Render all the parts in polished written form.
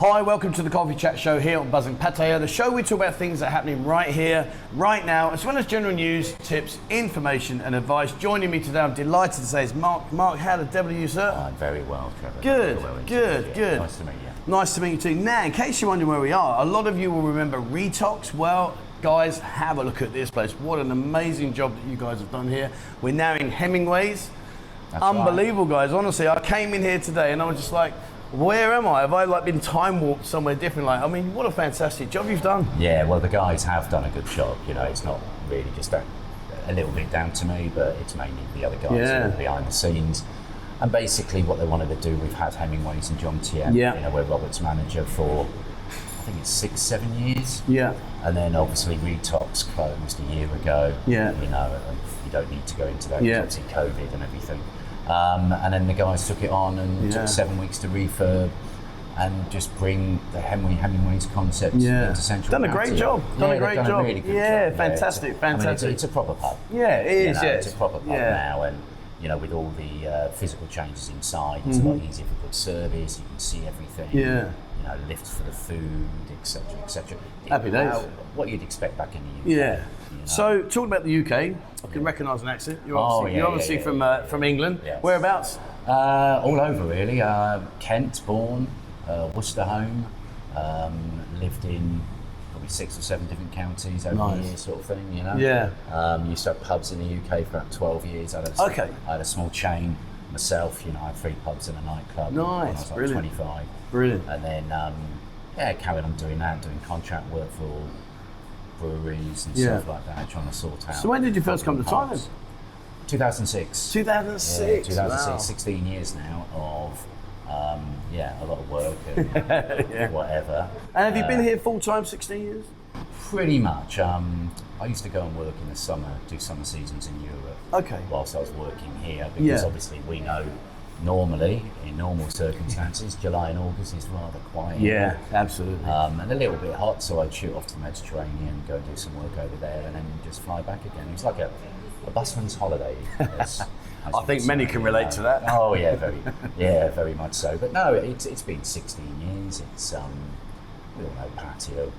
Hi, welcome to the Coffee Chat Show here on Buzzing Pattaya, the show we talk about things that are happening right here, right now, as well as general news, tips, information and advice. Joining me today, I'm delighted to say, is Mark. Mark, how the devil are you, sir? I'm very well, Trevor. Good, Very well good. Nice to meet you. Nice to meet you too. Now, in case you're wondering where we are, a lot of you will remember Retox. Well, guys, have a look at this place. What an amazing job that you guys have done here. We're now in Hemingways. That's unbelievable, right. Guys. Honestly, I came in here today and I was just like, where am I? Have I been time warped somewhere different? I mean, what a fantastic job you've done. Yeah, well, the guys have done a good job. It's not really just a little bit down to me, but it's mainly the other guys who are behind the scenes. And basically what they wanted to do, we've had Hemingways and John Tiem, we're Robert's manager for, I think it's 6-7 years. Yeah. And then obviously Retox closed a year ago. Yeah. And you don't need to go into that, obviously COVID and everything. And then the guys took it on and took 7 weeks to refurb and just bring the Hemingways concept into Central. Done a great job. Done a great job. A really good job. Fantastic. It's a proper pub. Yeah, it is. It's a proper pub now, and with all the physical changes inside, it's a lot easier for good service. You can see everything. Yeah. Lifts for the food, etc., etc. Happy days. What you'd expect back in the UK. Yeah. So, talking about the UK, I can recognise an accent. You're obviously from England. Yes. Whereabouts? All over, really. Kent, born, Worcester home. Lived in probably 6 or 7 different counties over the years, sort of thing. Yeah. Used to have pubs in the UK for about 12 years. I had a small chain myself. I had 3 pubs and a nightclub. When I was like 25. Brilliant. And then carried on doing that, doing contract work for breweries and stuff like that, trying to sort out. So when did you first come to Thailand? 2006. 2006. 2006. Wow. 16 years now of a lot of work and whatever. And have you been here full time 16 years? Pretty much. I used to go and work in the summer, do summer seasons in Europe. Okay. Whilst I was working here, because obviously we know normally, in normal circumstances, July and August is rather quiet. Yeah, absolutely. And a little bit hot, so I'd shoot off to the Mediterranean, go and do some work over there, and then just fly back again. It was like a busman's holiday. I think many can relate to that. Oh yeah, very much so. But no, it's been 16 years. It's we all know Pattaya.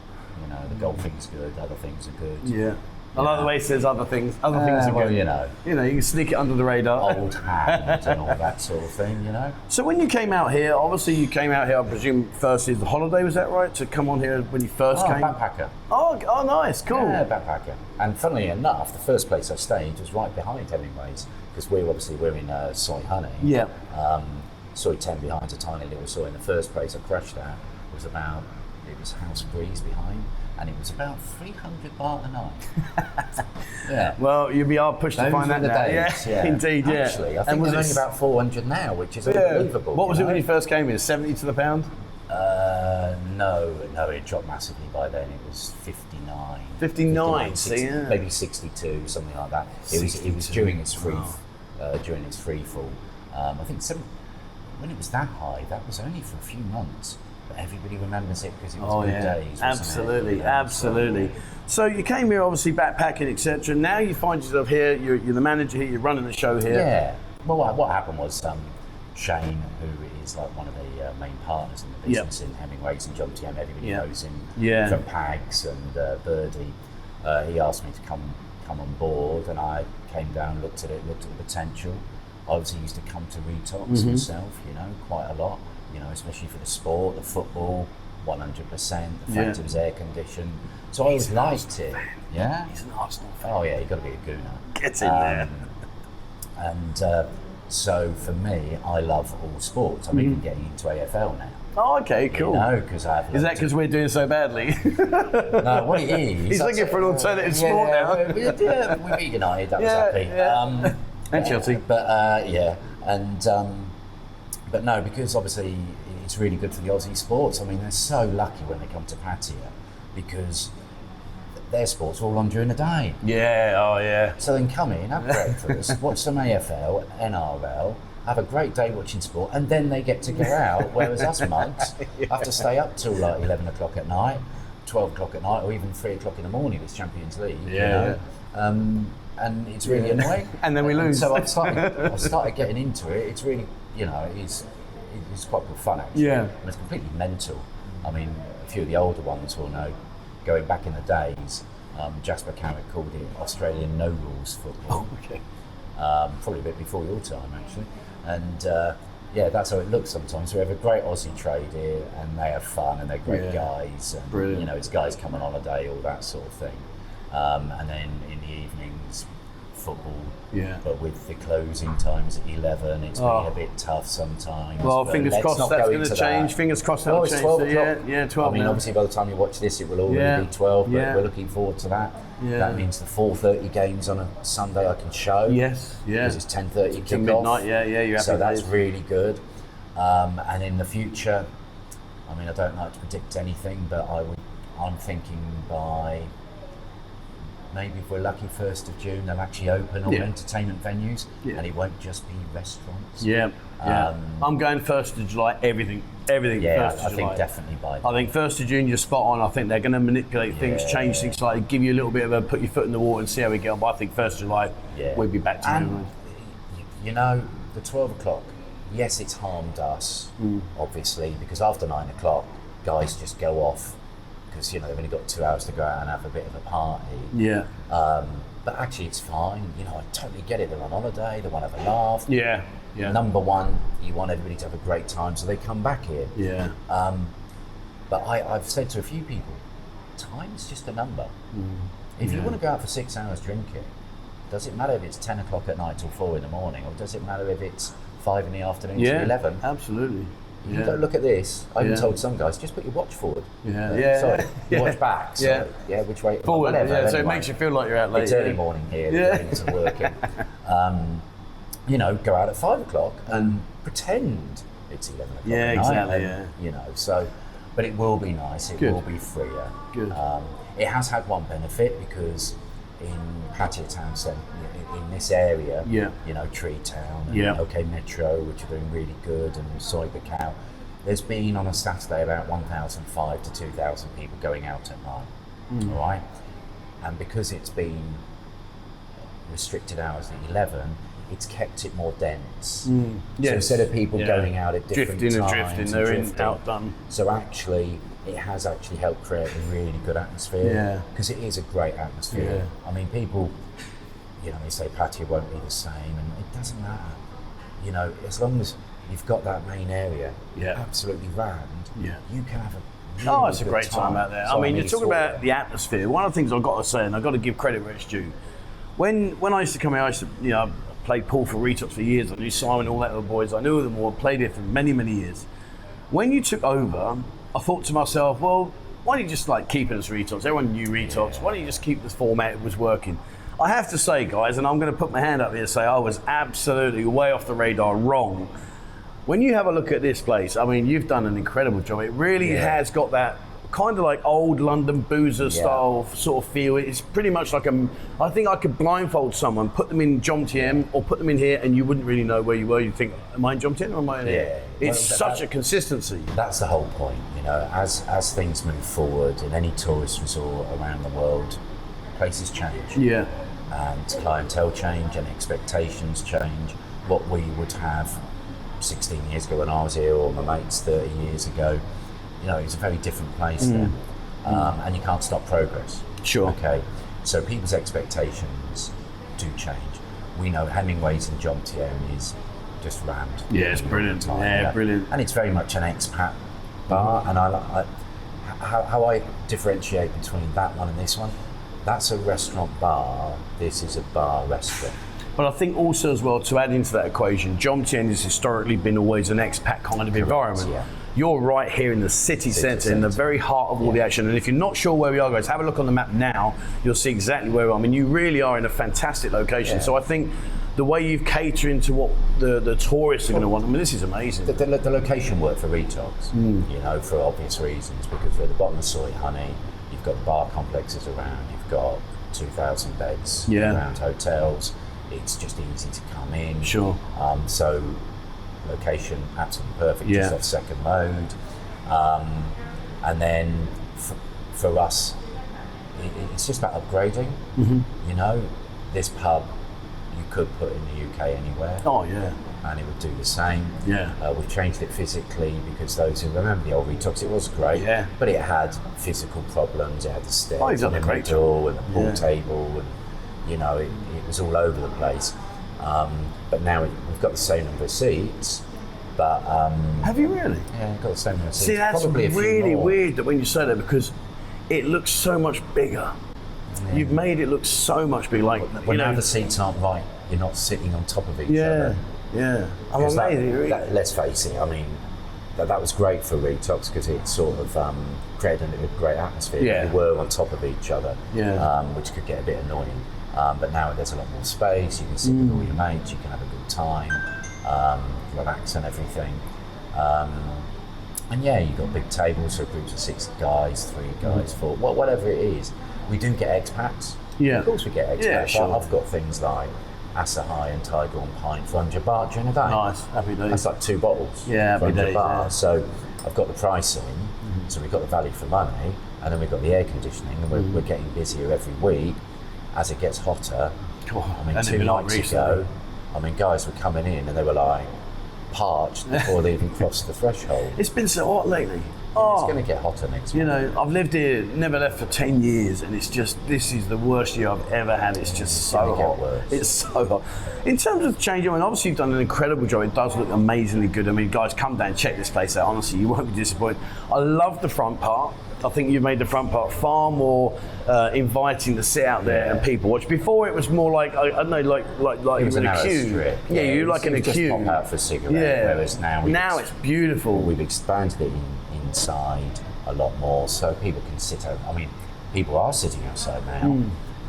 The golfing's good, other things are good. Yeah. I like the way it says other things. Other things are good. You can sneak it under the radar. Old hand and all that sort of thing, So when you came out here, obviously you came out here, I presume, first is the holiday, was that right? To come on here when you first came? Backpacker. Oh, nice, cool. Yeah, backpacker. And funnily enough, the first place I stayed was right behind Hemingways, because we're in Soy Honey. Yeah. Soy 10 behind a tiny little soy. In the first place I crashed at was House Breeze behind, and it was about 300 baht a night. Yeah. Well, you'll be hard pushed to find that now. Yeah, indeed, yeah. Actually, I think there's only about 400 now, which is unbelievable. What was it when you first came in? 70 to the pound? No, it dropped massively by then. It was 59. 59, 60, maybe 62, something like that. It was during its free fall. I think when it was that high, that was only for a few months. Everybody remembers it because it was good days. Absolutely. So you came here obviously backpacking, etc. Now you find yourself here, you're the manager here, you're running the show here. Yeah. Well, what happened was Shane, who is like one of the main partners in the business in Hemingways and John Tiem, everybody knows him from Pags and Birdie. He asked me to come on board, and I came down, looked at the potential. I obviously used to come to Retox myself, quite a lot. Especially for the sport, the football, 100%. The fact it was air conditioned, so I always liked it. Yeah, he's an Arsenal fan. Oh yeah, you got to be a gooner. Get in there. And so for me, I love all sports. I'm even getting into AFL now. Oh, okay, cool. Because I have. Is that because we're doing so badly? No, what it is. He's looking for an alternative sport now. We beat United. That was happy. Yeah. And Chelsea. But But no, because obviously it's really good for the Aussie sports. I mean, they're so lucky when they come to Pattaya because their sports are all on during the day. Yeah, oh yeah. So then come in, have breakfast, watch some AFL, NRL, have a great day watching sport, and then they get to go out, whereas us monks have to stay up till like 11 o'clock at night, 12 o'clock at night, or even 3 o'clock in the morning with Champions League. And it's really annoying. And then we lose. So I've started getting into it. It's really, it's quite good fun actually. Yeah. And it's completely mental. I mean, a few of the older ones will know, going back in the days, Jasper Carrick called it Australian no rules football. Oh, okay. Probably a bit before your time, actually. And yeah, that's how it looks sometimes. We have a great Aussie trade here, and they have fun, and they're great guys. And, brilliant. you know, it's guys come on holiday, all that sort of thing. And then in the evenings, football. Yeah. But with the closing times at 11, it's been a bit tough sometimes. Well, but fingers crossed that's going to change. Fingers crossed that'll change. 12 so, o'clock. yeah, 12. I mean, obviously, by the time you watch this, it will already be 12, but we're looking forward to that. Yeah. That means the 4:30 games on a Sunday I can show. Yes, because it's 10:30 to kickoff. Midnight. Yeah, you're happy. So that's really good. And in the future, I mean, I don't like to predict anything, but I'm thinking by maybe, if we're lucky, 1st of June, they'll actually open all entertainment venues, and it won't just be restaurants. I'm going 1st of July, everything. Yeah, 1st of July. Think definitely by then. I think 1st of June, you're spot on. I think they're going to manipulate things, change things slightly, give you a little bit of a put your foot in the water and see how we get on. But I think 1st of July, we'll be back to normal. You know, the 12 o'clock, yes, it's harmed us, obviously, because after 9 o'clock, guys just go off because, you know, they've only got 2 hours to go out and have a bit of a party. Yeah. But actually, it's fine. You know, I totally get it. They're on holiday. They want to have a laugh. Yeah. Number one, you want everybody to have a great time, so they come back here. Yeah. But I've said to a few people, time's just a number. If you want to go out for 6 hours drinking, does it matter if it's 10 o'clock at night till 4 in the morning, or does it matter if it's 5 in the afternoon till 11? Absolutely. You don't look at this. I even told some guys, just put your watch forward. Sorry, your watch back. So, which way? Forward. Whatever, so it makes you feel like you're out late. It's early morning here. It's working. You know, go out at 5 o'clock and pretend it's 11 o'clock. Yeah, exactly. You know, so, but it will be nice. It will be freer. Good. It has had one benefit, because in Pattaya town centre, in this area, you know, Tree Town, and Metro, which are doing really good, and Soibakau, there's been on a Saturday about 1,500 to 2,000 people going out at night. All right, and because it's been restricted hours at 11, it's kept it more dense. So instead of people going out at different times, they're outdone. So actually, it has actually helped create a really good atmosphere, because it is a great atmosphere. I mean, people, you know, they say Pattaya won't be the same, and it doesn't matter. You know, as long as you've got that main area absolutely rammed, you can have a really it's a great time out there. So I mean, you're talking about the atmosphere. One of the things I've got to say, and I've got to give credit where it's due, when I used to come here, I used to, you know, played Paul for Retox for years. I knew Simon, all that other boys. I knew them all. Played here for many, many years. When you took over, I thought to myself, well, why don't you just like keep it as Retox? Everyone knew Retox. Why don't you just keep the format it was working? I have to say, guys, and I'm going to put my hand up here and say I was absolutely way off the radar wrong. When you have a look at this place, I mean, you've done an incredible job. It really has got that kind of like old London boozer style sort of feel. It's pretty much like I think I could blindfold someone, put them in Jomtien or put them in here, and you wouldn't really know where you were. You'd think, am I in Jomtien or am I in here? It's such a consistency. That's the whole point, you know, as things move forward in any tourist resort around the world, places change. And clientele change and expectations change. What we would have 16 years ago when I was here, or my mates 30 years ago, you know, it's a very different place then. And you can't stop progress. Okay, so people's expectations do change. We know Hemingways in Jomtien is just rammed. It's brilliant. Brilliant. And it's very much an expat bar. And how I differentiate between that one and this one, that's a restaurant bar, this is a bar restaurant. But I think also as well, to add into that equation, Jomtien has historically been always an expat kind of environment. You're right here in the city centre, in the very heart of all the action. And if you're not sure where we are, guys, have a look on the map now. You'll see exactly where we are. I mean, you really are in a fantastic location. So I think the way you've catered to what the tourists are going to want, I mean, this is amazing. The location worked for Retox, you know, for obvious reasons, because we're at the bottom of Soy Honey. You've got the bar complexes around. You've got 2,000 beds around hotels. It's just easy to come in. So location absolutely perfect, just off second load. And then for us, it's just about upgrading. You know, this pub you could put in the UK anywhere. Oh yeah. And it would do the same. Yeah. We've changed it physically because those who remember the old Retox, it was great. Yeah. But it had physical problems. It had the stairs and the middle and the pool table, and you know, it was all over the place. But now we've got the same number of seats. But have you really? Yeah, got the same number of seats. See, that's probably really weird that when you say that, because it looks so much bigger. Yeah. You've made it look so much bigger. Like, when now the seats aren't right, you're not sitting on top of each other. Yeah. I'm amazing. Let's face it. I mean, that was great for Retox because it sort of created a great atmosphere. Yeah. We were on top of each other, yeah. Which could get a bit annoying. But now there's a lot more space. You can sit with all your mates. You can have a good time, relax and everything. And yeah, you've got big tables for groups of 6 guys, 3 guys, 4, whatever it is. We do get expats. Yeah. Of course we get expats. Yeah, sure. I've got things like Asahi and Tiger on pint for 100 baht during a day. Nice, happy days. That's like 2 bottles for happy 100 days, baht. yeah. So I've got the pricing, so we've got the value for money, and then we've got the air conditioning, and we're getting busier every week as it gets hotter. I mean, 2 nights ago, guys were coming in and they were like parched before they even crossed the threshold. It's been so hot lately. It's going to get hotter next week. You know, I've lived here, never left for 10 years, and it's just, this is the worst year I've ever had. It's just so hot. Worse. It's so hot. In terms of change, I mean, obviously you've done an incredible job. It does look amazingly good. I mean, guys, come down and check this place out. Honestly, you won't be disappointed. I love the front part. I think you've made the front part far more inviting to sit out there and people watch. Before it was more like, I don't know, like it was in a queue. Strip. Yeah, you like in a just queue. Pop out for a cigarette. Yeah. Whereas now it's beautiful. We've expanded it inside a lot more, so people can sit out. I mean, people are sitting outside now,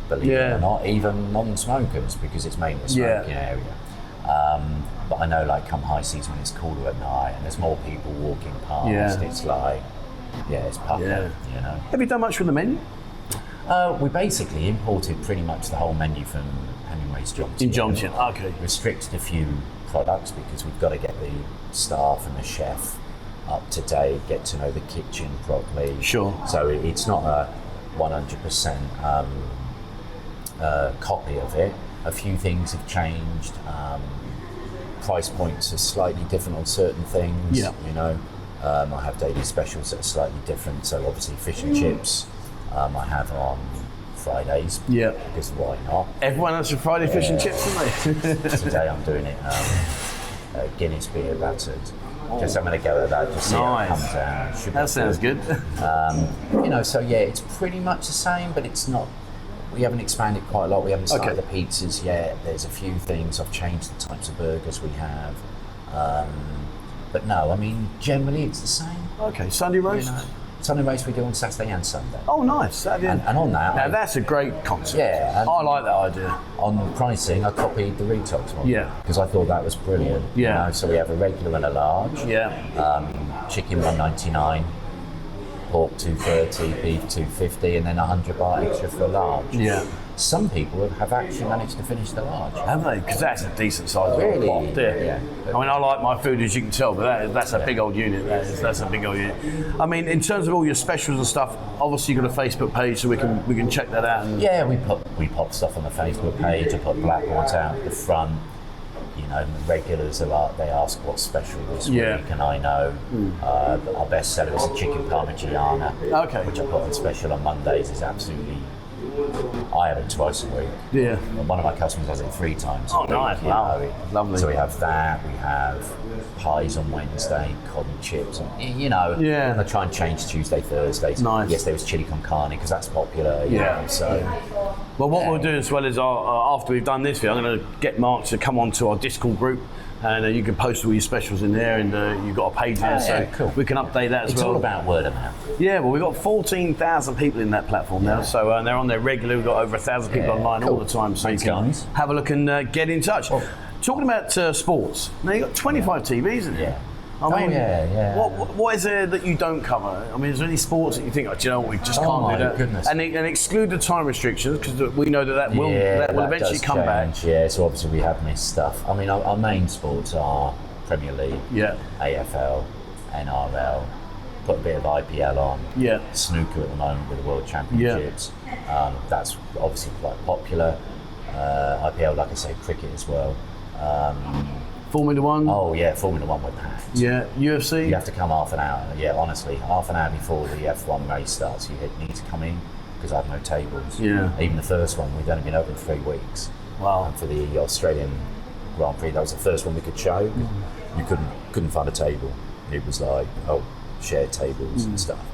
believe it or not, even non-smokers, because it's made a smoking area. But I know, like, come high season when it's cooler at night and there's more people walking past, it's like, it's pucker, you know. Have you done much with the menu? We basically imported pretty much the whole menu from Hemingways Jomtien. In Jomtien, okay. Restricted a few products because we've got to get the staff and the chef up to date, get to know the kitchen properly. Sure. So it's not a 100% copy of it. A few things have changed. Price points are slightly different on certain things. Yeah. You know, I have daily specials that are slightly different. So obviously fish and chips, I have on Fridays. Yeah. Because why not? Everyone has a Friday fish and chips, don't they? Today I'm doing it Guinness beer battered. Just I'm going to go with that. Just see how it comes out. That sounds good. You know, so yeah, it's pretty much the same, but it's not. We haven't expanded quite a lot. We haven't started the pizzas yet. There's a few things. I've changed the types of burgers we have. But no, I mean, generally it's the same. Okay, Sunday roast? You know, Sunday roast we do on Saturday and Sunday. Oh, nice. Saturday and on that... Now, that's a great concept. Yeah. I like that idea. On the pricing, I copied the Retox one. Yeah. Because I thought that was brilliant. Yeah. You know, so we have a regular and a large. Yeah. Chicken $1.99. Pork $2.30, beef $2.50, and then 100 baht extra for a large. Yeah. Some people have actually managed to finish the large. Have they? Because that's a decent size. Really? Pot, yeah. I mean, I like my food, as you can tell, but that's a big old unit. That's a big old unit. I mean, in terms of all your specials and stuff, obviously you've got a Facebook page, so we can check that out. And yeah, we pop stuff on the Facebook page. I put blackboards out at the front. You know, the regulars are like, they ask what's special this week, and I know our best seller is a chicken parmigiana, which I put on special on Mondays. Is absolutely. I have it twice a week. Yeah. One of my customers has it 3 times. Oh, nice! Wow, lovely. So we have that. We have pies on Wednesday, cod and chips, and you know. Yeah. I try and change Tuesday, Thursdays. Nice. Yes, there was chili con carne because that's popular. You know, so. Yeah. Well, what we'll do as well is after we've done this video, I'm going to get Mark to come onto our Discord group, and you can post all your specials in there, and you've got a page there, so cool. we can update that as well. It's all about word of mouth. Yeah, well, we've got 14,000 people in that platform now, so they're on there regularly. We've got over 1,000 people online all the time, so Thanks, you can guys. have a look and get in touch. Talking about sports, now you've got 25 TVs in there. I mean, what is there that you don't cover? I mean, is there any sports that you think, do you know what, we just can't do that? Goodness. And exclude the time restrictions, because we know that will eventually come back. Yeah, so obviously we have missed stuff. I mean, our main sports are Premier League, AFL, NRL, put a bit of IPL on, snooker at the moment with the World Championships. That's obviously quite popular. IPL, like I say, cricket as well. Formula One? Oh yeah, Formula One with packed. Yeah, UFC? You have to come half an hour, yeah, honestly, half an hour before the F1 race starts, you need to come in, because I have no tables. Yeah. Even the first one, we'd only been open 3 weeks. Wow. And for the Australian Grand Prix, that was the first one we could show. You couldn't find a table. It was like, shared tables and stuff.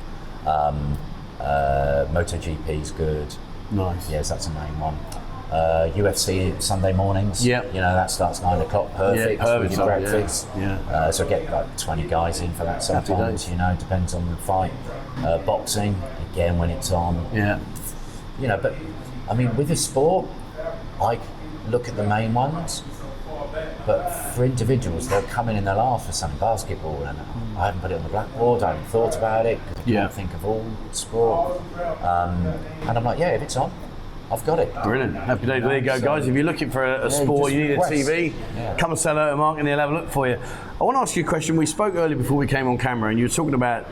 MotoGP's good. Nice. Yes, that's the main one. UFC Sunday mornings. Yeah. You know, that starts 9 o'clock. Perfect. Yeah, perfect. With your breakfast. Yeah. So I get like 20 guys in for that sometimes. You know, depends on the fight. Boxing again when it's on. Yeah. You know, but I mean, with the sport, I look at the main ones. But for individuals, they'll come in and they'll ask for some basketball, and I haven't put it on the blackboard. I haven't thought about it. I can't think of all sport. And I'm like, yeah, if it's on, I've got it. Brilliant. Happy day. There you go, guys. If you're looking for a sport, you need a TV, come and say hello to Mark and he'll have a look for you. I want to ask you a question. We spoke earlier before we came on camera and you were talking about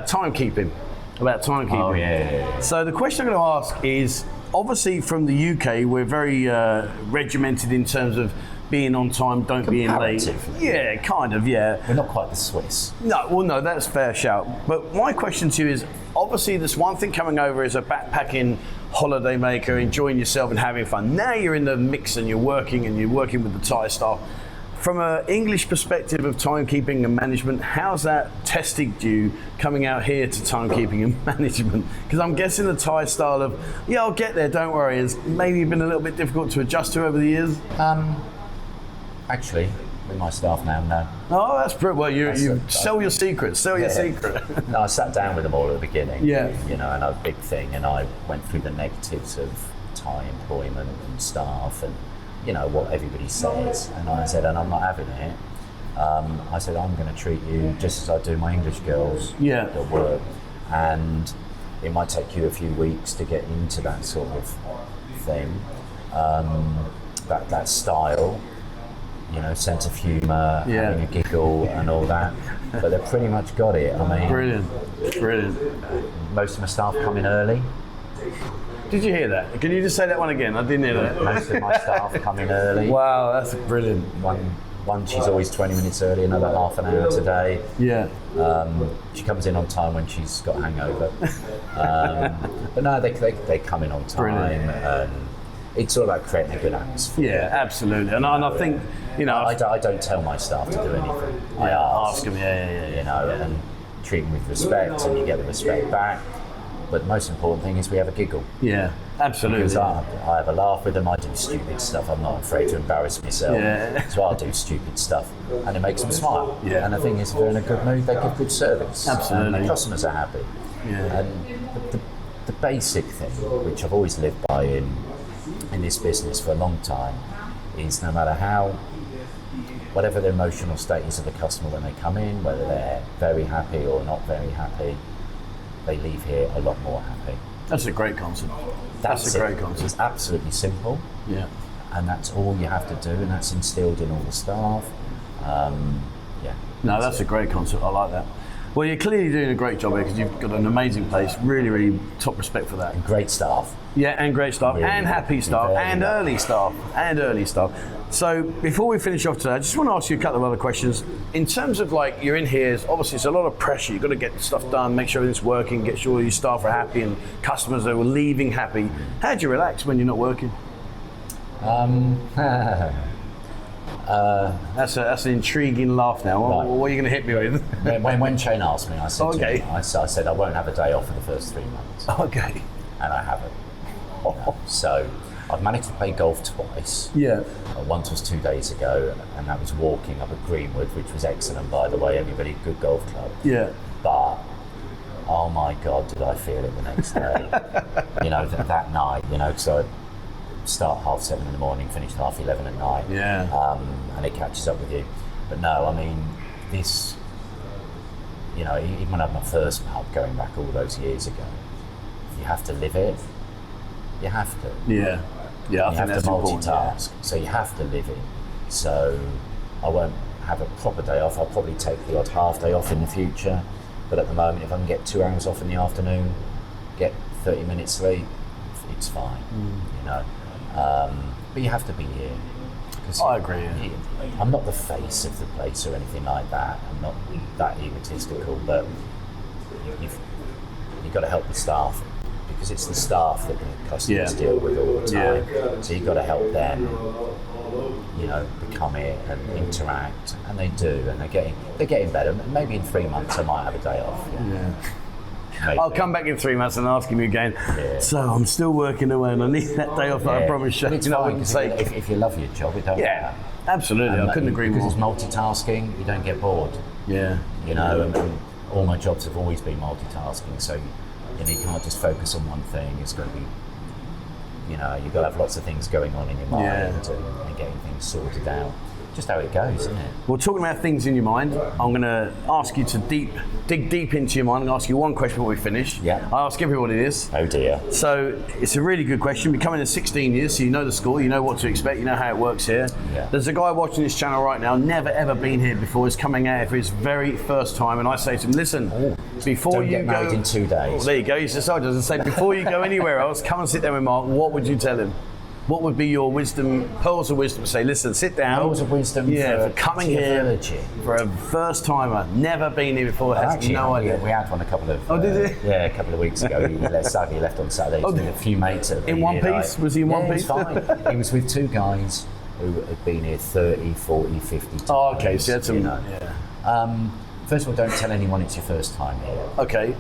timekeeping. Oh, yeah. So the question I'm going to ask is, obviously from the UK, we're very regimented in terms of being on time, don't be in late. Yeah, kind of, yeah. We're not quite the Swiss. No, that's fair shout. But my question to you is, obviously this one thing coming over is a backpacking holiday maker, enjoying yourself and having fun. Now you're in the mix and you're working with the Thai staff. From an English perspective of timekeeping and management, how's that tested you coming out here to timekeeping and management? Because I'm guessing the Thai style of, I'll get there, don't worry, has maybe been a little bit difficult to adjust to over the years? Actually, with my staff now, no. Oh, that's pretty well. You sell your secret. Sell your secret. No, I sat down with them all at the beginning. Yeah. You know, and a big thing, and I went through the negatives of Thai employment and staff, and you know what everybody says. And I said, and I'm not having it. I said, I'm going to treat you just as I do my English girls that work, and it might take you a few weeks to get into that sort of thing, that style. You know, sense of humour, having a giggle and all that. But they've pretty much got it. I mean, brilliant. Most of my staff come in early. Did you hear that? Can you just say that one again? I didn't hear that. Most of my staff come in early. Wow, that's brilliant. One, she's always 20 minutes early, another half an hour today. Yeah. She comes in on time when she's got a hangover. But no, they come in on time. Brilliant. And it's all about creating a good atmosphere. Yeah, absolutely. And I think, you know... I don't tell my staff to do anything. I ask them, you know, and treat them with respect, and you get the respect back. But the most important thing is we have a giggle. Yeah, absolutely. Because I have a laugh with them, I do stupid stuff, I'm not afraid to embarrass myself. Yeah. So I'll do stupid stuff, and it makes them smile. Yeah. And the thing is, if they're in a good mood, they give good service. Absolutely. And the customers are happy. Yeah. And the basic thing, which I've always lived by in this business for a long time, is no matter whatever the emotional state is of the customer when they come in, whether they're very happy or not very happy, they leave here a lot more happy. That's a great concept. That's a great concept. It's absolutely simple. Yeah. And that's all you have to do, and that's instilled in all the staff. No, that's a great concept. I like that. Well, you're clearly doing a great job here because you've got an amazing place. Really, really top respect for that. And great staff. Yeah, and great staff, really, and happy staff, and early staff, So before we finish off today, I just want to ask you a couple of other questions. In terms of like, you're in here, obviously it's a lot of pressure. You've got to get stuff done, make sure everything's working, get sure your staff are happy and customers are leaving happy. How do you relax when you're not working? That's an intriguing laugh now. Right. What are you going to hit me with? when Shane asked me, I said to him, I said I won't have a day off for the first 3 months. Okay. And I haven't. So I've managed to play golf twice. Yeah. Once was 2 days ago, and that was walking up at Greenwood, which was excellent, by the way. Everybody, good golf club. Yeah. But oh my God, did I feel it the next day? You know, that night. You know, because I start 7:30 in the morning, finish 11:30 at night. Yeah. And it catches up with you. But no, I mean, this. You know, even when I had my first pub going back all those years ago, you have to live it. You have to. Yeah. Yeah, I think have that's to multitask, important. so you have to live it. So I won't have a proper day off. I'll probably take the odd half day off in the future. But at the moment, if I can get 2 hours off in the afternoon, get 30 minutes sleep, it's fine. You know. but you have to be here. I agree. I'm not the face of the place or anything like that. I'm not that egotistical, but you've got to help the staff, because it's the staff that the customers deal with all the time. So you've got to help them, you know, become it and interact, and they do, and they're getting better. Maybe in 3 months I might have a day off. I'll come back in 3 months and ask him again. So I'm still working away, and I need that day off. I promise you. It's fine, if you love your job, it don't matter. Absolutely. I couldn't agree more. Because it's multitasking, you don't get bored. Yeah. You know, and all my jobs have always been multitasking, so you can't just focus on one thing. It's got to be, you know, you've got to have lots of things going on in your mind and getting things sorted out. Just how it goes, isn't it? Well, talking about things in your mind, I'm going to ask you to dig deep into your mind and ask you one question before we finish. Yeah. I ask everybody this. Oh dear. So it's a really good question. You've been coming in 16 years, so you know the score, you know what to expect, you know how it works here. Yeah. There's a guy watching this channel right now, never ever been here before, is coming out for his very first time, and I say to him, listen, before don't you get married in 2 days. Well, there you go. He says, doesn't say before you go anywhere else, come and sit down with Mark. What would you tell him? What would be your wisdom, pearls of wisdom? Say, listen, sit down. Pearls of wisdom for coming here for a first timer, never been here before, has no idea. We had one a couple of a couple of weeks ago. Sadly left on Saturday. A few mates in one piece. Was he in one piece? Fine. He was with two guys who had been here 30, 40, 50 times. Oh, okay. So you had some. First of all, don't tell anyone it's your first time here. Okay.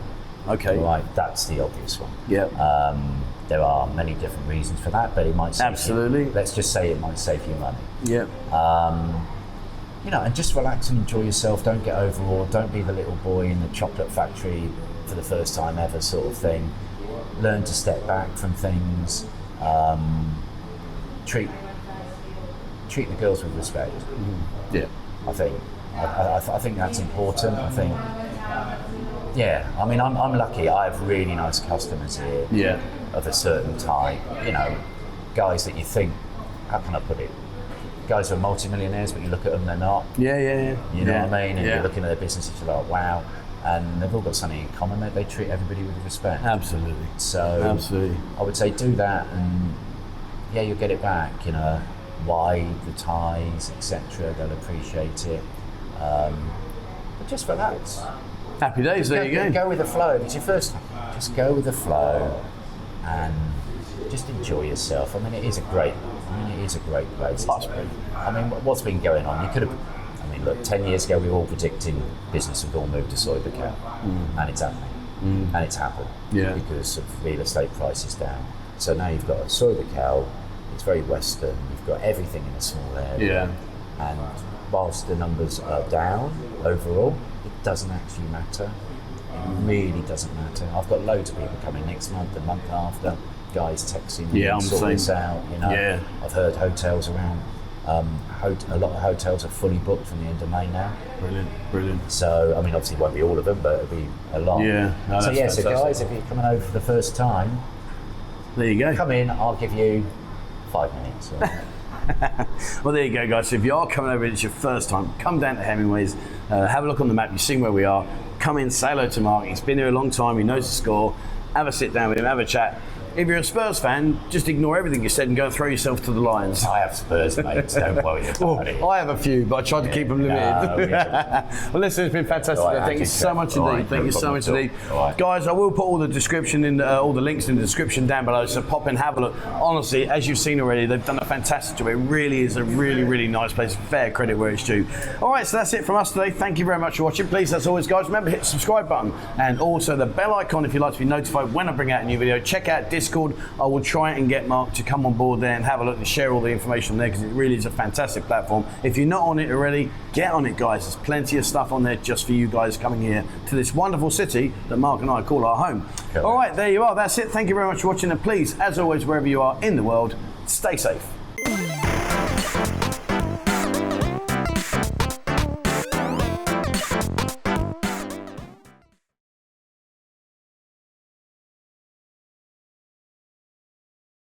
Right, that's the obvious one. Yeah. There are many different reasons for that, but it might save you, let's just say it might save you money. Yeah. You know, and just relax and enjoy yourself. Don't get overawed. Don't be the little boy in the chocolate factory for the first time ever sort of thing. Learn to step back from things. Treat the girls with respect. Mm-hmm. Yeah. I think that's important. I think. Yeah, I mean, I'm lucky. I have really nice customers here. Yeah. Of a certain type, you know, guys that you think, how can I put it? Guys who are multimillionaires, but you look at them, they're not. Yeah. You know what I mean? And you're looking at their businesses, you're like, wow. And they've all got something in common. They treat everybody with respect. Absolutely. So, absolutely. I would say do that, and you'll get it back. You know, why the ties, etc. They'll appreciate it. But just relax. Happy days. There you go. Go with the flow. If it's your first time, just go with the flow. And just enjoy yourself. I mean, it is a great place. I mean, what's been going on? You could have. I mean, look, 10 years ago we were all predicting business would all move to soy cacao, and it's happening, and it's happened because of real estate prices down. So now you've got soy cacao. It's very Western. You've got everything in a small area, and whilst the numbers are down overall, it doesn't actually matter. It really doesn't matter. I've got loads of people coming next month, the month after, guys texting me, sort this out, you know. I've heard hotels around, a lot of hotels are fully booked from the end of May now. Brilliant. So, I mean, obviously it won't be all of them, but it'll be a lot. So guys, if you're coming over for the first time, there you go. Come in, I'll give you 5 minutes. Well, there you go, guys. So if you are coming over, it's your first time, come down to Hemingways, have a look on the map, you've seen where we are. Come in, say hello to Mark. He's been here a long time, he knows the score. Have a sit down with him, have a chat. If you're a Spurs fan, just ignore everything you said and go and throw yourself to the Lions. I have Spurs mates, don't worry about it. I have a few, but I tried to keep them limited. Well, listen, it's been fantastic. Thank you so much indeed. Thank you so much indeed. Guys, I will put all the description in, all the links in the description down below, so pop in, have a look. Honestly, as you've seen already, they've done a fantastic job. It really is a really nice place. Fair credit where it's due. All right, so that's it from us today. Thank you very much for watching. Please, as always, guys, remember hit the subscribe button and also the bell icon if you'd like to be notified when I bring out a new video. Check out Discord. I will try and get Mark to come on board there and have a look and share all the information there, because it really is a fantastic platform. If you're not on it already, get on it, guys. There's plenty of stuff on there just for you guys coming here to this wonderful city that Mark and I call our home. All right, there you are. That's it. Thank you very much for watching, and please, as always, wherever you are in the world, stay safe.